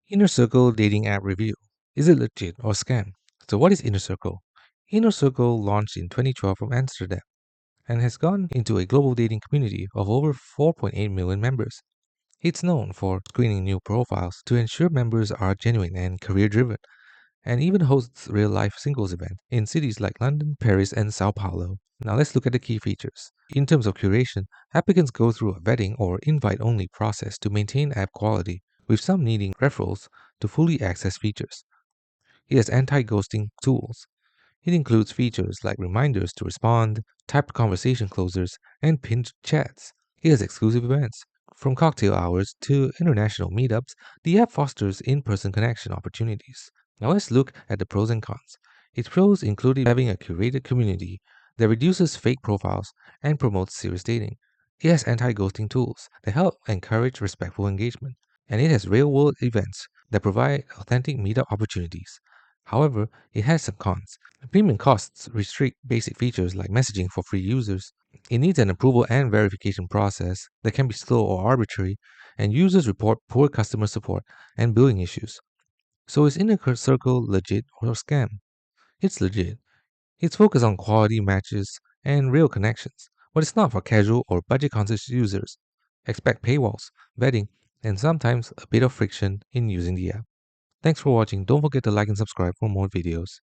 Inner Circle dating app review. Is it legit or scam? So what is Inner Circle? Inner Circle launched in 2012 from Amsterdam and has gone into a global dating community of over 4.8 million members. It's known for screening new profiles to ensure members are genuine and career driven, and even hosts real-life singles events in cities like London, Paris, and Sao Paulo. Now let's look at the key features. In terms of curation, applicants go through a vetting or invite-only process to maintain app quality, with some needing referrals to fully access features. It has anti-ghosting tools. It includes features like reminders to respond, typed conversation closers, and pinned chats. It has exclusive events. From cocktail hours to international meetups, the app fosters in-person connection opportunities. Now let's look at the pros and cons. Its pros include having a curated community that reduces fake profiles and promotes serious dating. It has anti-ghosting tools that help encourage respectful engagement, and it has real-world events that provide authentic meetup opportunities. However, it has some cons. Premium costs restrict basic features like messaging for free users. It needs an approval and verification process that can be slow or arbitrary, and users report poor customer support and billing issues. So is Inner Circle legit or a scam? It's legit. It's focused on quality matches and real connections, but it's not for casual or budget conscious users. Expect paywalls, vetting, and sometimes a bit of friction in using the app. Thanks for watching. Don't forget to like and subscribe for more videos.